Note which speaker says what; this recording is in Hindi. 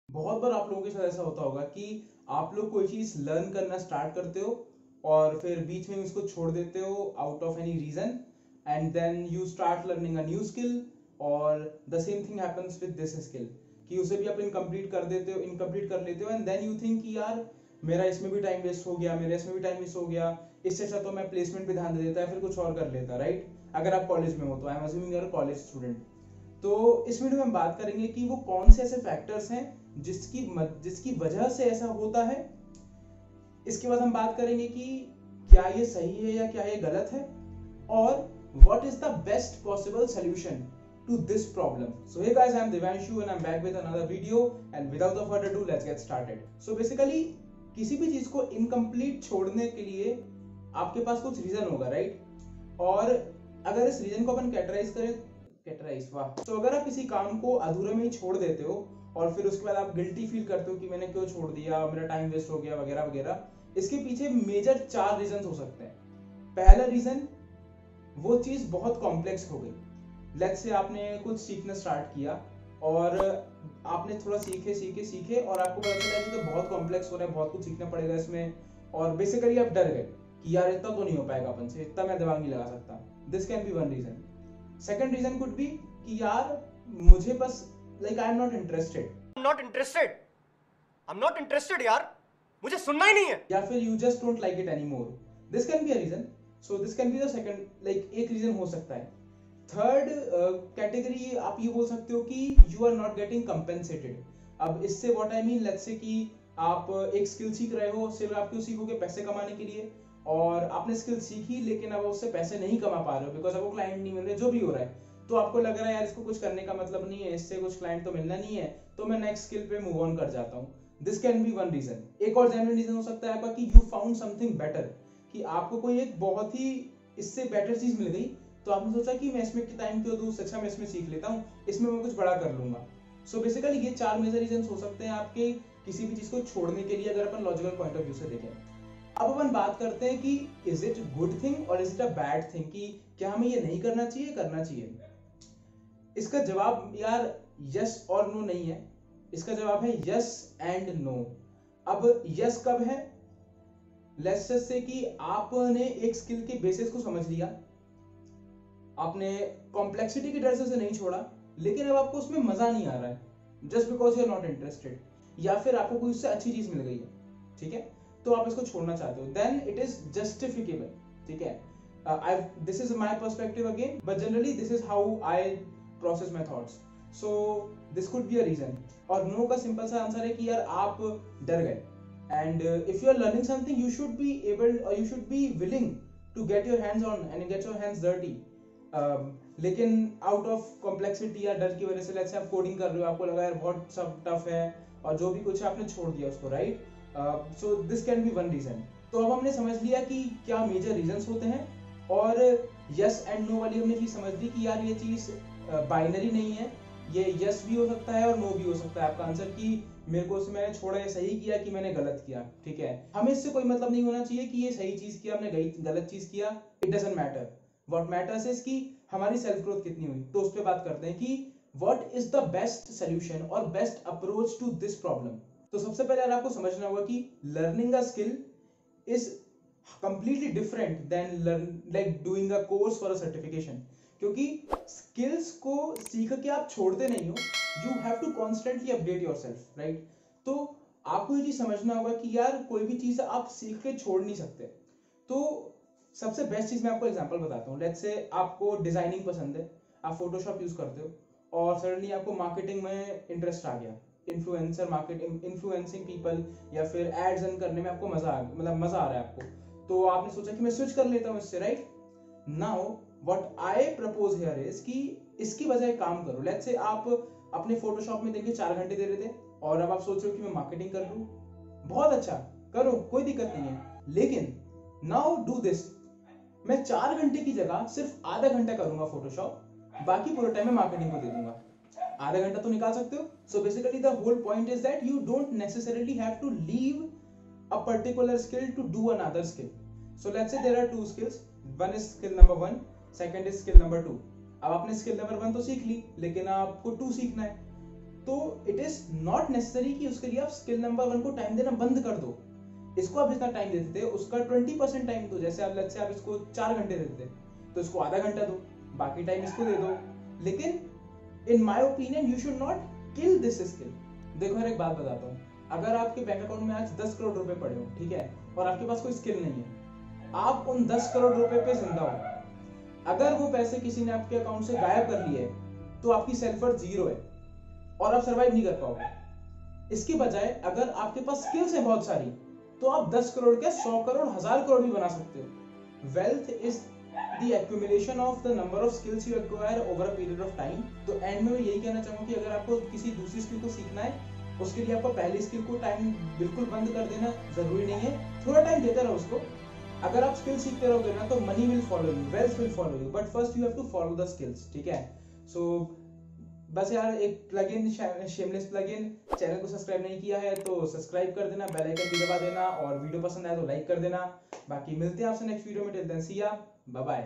Speaker 1: बहुत बार आप लोगों के साथ ऐसा होता होगा कि आप लोग कोई चीज लर्न करना स्टार्ट करते हो और फिर बीच में उसको छोड़ देते हो out of any reason, and then you start learning a new skill, और the same thing happens with this skill कि उसे भी आप इनकम्प्लीट कर लेते हो एंड देन यू थिंक कि यार मेरा इसमें भी टाइम वेस्ट हो गया, मेरा इसमें भी टाइम वेस्ट हो गया, इससे अच्छा तो मैं प्लेसमेंट पे ध्यान दे देता है, फिर कुछ और कर लेता, राइट? अगर आप कॉलेज में हो तो I am assuming you are college student. तो इस वीडियो में हम बात करेंगे कि वो कौन से ऐसे फैक्टर्स हैं जिसकी वजह से ऐसा होता है। इसके बाद हम बात करेंगे कि क्या ये सही है या क्या ये गलत है, और what is the best possible solution to this problem. So hey guys, I am Devanshu and I am back with another video, and without the further ado let's get started. So basically किसी भी चीज को इनकम्प्लीट छोड़ने के लिए आपके पास कुछ रीजन होगा, राइट? और अगर इस रीजन को अपन कैटेगराइज वाह, तो अगर आप किसी काम को अधूरे में ही छोड़ देते हो और फिर उसके बाद आप गिल्टी फील करते हो कि मैंने क्यों छोड़ दिया, मेरा टाइम वेस्ट हो गया वगैरह वगैरह, इसके पीछे मेजर 4 रीजन हो सकते हैं। पहला रीजन, वो चीज बहुत कॉम्प्लेक्स हो गई। लेट्स से आपने कुछ सीखना स्टार्ट किया और आपने थोड़ा सीखे और आपको पता चला कि तो बहुत कॉम्प्लेक्स हो रहा है, बहुत कुछ सीखना पड़ेगा इसमें, और बेसिकली आप डर गए कि यार इतना तो नहीं हो पाएगा अपन से, इतना मैं दिमाग नहीं लगा सकता। This can be one reason. Second reason could be कि यार मुझे बस like I am not interested यार, मुझे सुनना ही नहीं है, या फिर you just don't like it anymore. This can be a reason. So this can be the second, like एक रीजन हो सकता है। थर्ड कैटेगरी आप ये बोल सकते हो कि you are not getting compensated. अब इससे what I mean, let's say कि आप एक स्किल सीख रहे हो, सिर्फ आप क्यों सीखोगे? पैसे कमाने के लिए। और आपने स्किल सीखी लेकिन अब उससे पैसे नहीं कमा पा रहे हो बिकॉज आपको क्लाइंट नहीं मिल रहे, जो भी हो रहा है, तो आपको लग रहा है यार इसको कुछ करने का मतलब नहीं है, इससे कुछ क्लाइंट तो मिलना नहीं है, तो मैं नेक्स्ट स्किल पे मूव ऑन कर जाता हूँ। This can be one reason. एक और जेन्युइन रीजन हो सकता है आपका कि यू फाउंड समथिंग बेटर, कि आपको कोई एक बहुत ही इससे बेटर चीज मिल गई, तो आपने सोचा कि मैं इसमें टाइम क्यों दूं, अच्छा मैं इसमें सीख लेता हूँ, इसमें मैं कुछ बड़ा कर लूंगा। सो बेसिकली ये 4 मेजर रीजन हो सकते हैं आपके किसी भी चीज को छोड़ने के लिए, अगर अपन लॉजिकल पॉइंट ऑफ व्यू से देखें। अब अपन बात करते हैं कि इज इट गुड थिंग और is it a bad thing, कि क्या हमें ये नहीं करना चाहिए, करना चाहिए। इसका जवाब यार यस और नो नहीं है, इसका जवाब है यस एंड नो। अब यस कब है? लेट्स से कि आपने एक स्किल के बेसिस को समझ लिया, आपने कॉम्प्लेक्सिटी के डर से उसे नहीं छोड़ा, लेकिन अब आपको उसमें मजा नहीं आ रहा है just because you are not interested, या फिर आपको कोई उससे अच्छी चीज मिल गई है, ठीक है, तो आप इसको छोड़ना चाहते हो, देन इट इज जस्टिफिकेबल, ठीक है। This is my perspective again, but generally this is how I process my thoughts. So this could be a reason. और नो का सिंपल सा आंसर है कि यार आप डर गए, and if you are learning something you should be able or you should be willing to get your hands on and get your hands dirty, लेकिन आउट ऑफ कॉम्प्लेक्सिटी या डर की वजह से, लेट्स से आप कोडिंग कर रहे हो, आपको लगा यार बहुत सब टफ है और जो भी कुछ है आपने छोड़ दिया उसको, right? So this can be one reason. तो अब हमने समझ लिया कि क्या मेजर रीजंस होते हैं, और यस एंड नो वाली हमने चीज समझ ली कि यार ये चीज बाइनरी नहीं है, ये यस भी हो सकता है और नो भी हो सकता है आपका आंसर, कि मेरे को उससे मैंने छोड़ा, ये सही किया कि मैंने गलत किया, ठीक है। हमें इससे कोई मतलब नहीं होना चाहिए कि ये सही चीज किया हमने गलत चीज किया, it doesn't matter. What matters is कि हमारी सेल्फ ग्रोथ कितनी हुई। तो उस पर बात करते हैं कि what is the best solution और best approach to this problem. तो सबसे पहले आपको समझना होगा कि learning a skill is completely different than like doing a course for a certification, क्योंकि स्किल्स को सीख के आप छोड़ते नहीं हो, you have to constantly update yourself, right? तो आपको ये चीज समझना होगा कि यार कोई भी चीज आप सीख के छोड़ नहीं सकते। तो सबसे बेस्ट चीज मैं आपको एग्जांपल बताता हूँ। लेट्स से आपको डिजाइनिंग पसंद है, आप फोटोशॉप यूज करते हो, और सडनली आपको मार्केटिंग में इंटरेस्ट आ गया, इन्फ्लुएंसर मार्केटिंग, इन्फ्लुएंसिंग पीपल, या फिर एड्स रन करने में आपको मजा आ रहा है आपको, तो आपने सोचा कि मैं स्विच कर लेता हूँ इससे, right? Now what I propose here is कि इसकी बजाय काम करो। लेट्स से आप अपने फोटोशॉप में देखिए 4 घंटे दे रहे थे, और अब आप सोच रहे हो कि मैं मार्केटिंग कर लूं, बहुत अच्छा, करो, कोई दिक्कत नहीं है, लेकिन नाउ डू दिस, मैं 4 घंटे की जगह सिर्फ आधा घंटा करूंगा फोटोशॉप, बाकी पूरे टाइम में मार्केटिंग को दे दूंगा। आधा घंटा तो निकाल सकते हो। So basically the whole point is that you don't necessarily have to leave a particular skill to do another skill. So let's say there are 2 skills, one is skill number 1, second is skill number 2. अब आपने skill number 1 तो सीख ली, लेकिन आपको 2 सीखना है, तो इट इज नॉट नेसेसरी कि उसके लिए आप स्किल नंबर 1 को टाइम देना बंद कर दो। इसको आप जितना टाइम देते थे उसका 20% टाइम दो। जैसे आप लेट्स से आप इसको 4 घंटे देते थे तो इसको आधा घंटा दो, बाकी टाइम इसको दे दो। लेकिन in my opinion you should not kill this skill. देखो यार एक बात बताता हूँ, अगर आपके बैंक अकाउंट में आज 10 करोड़ रुपए पड़े हो, ठीक है, और आपके पास कोई स्किल नहीं है, आप उन 10 करोड़ रुपए पे जिंदा हो। अगर वो पैसे किसी ने आपके अकाउंट से गायब कर लिए तो आपकी सेल्फ वर्थ 0 है और आप सर्वाइव नहीं कर पाओगे। इसके बजाय अगर आपके पास स्किल्स है बहुत सारी, तो आप 10 करोड़ के 100 करोड़ 1000 करोड़ भी बना सकते हो। Wealth is the accumulation of the number of skills you acquire over a period of time। तो एंड में मैं यही कहना चाहूंगा कि अगर आपको किसी दूसरी स्किल को सीखना है, उसके लिए आपको पहली स्किल को टाइम बिल्कुल बंद कर देना जरूरी नहीं है, थोड़ा टाइम देते रहो उसको। अगर आप स्किल सीखते रहोगे ना तो money will follow you, wealth will follow you, but first you have to follow the skills, ठीक है। सो बस यार एक प्लगइन, शेमलेस प्लगइन, चैनल को सब्सक्राइब नहीं किया है तो सब्सक्राइब कर देना, बेल आइकन भी दबा देना, और वीडियो पसंद आए तो लाइक कर देना। बाकी मिलते हैं आपसे नेक्स्ट वीडियो में, टिल देन सी या, बाय बाय।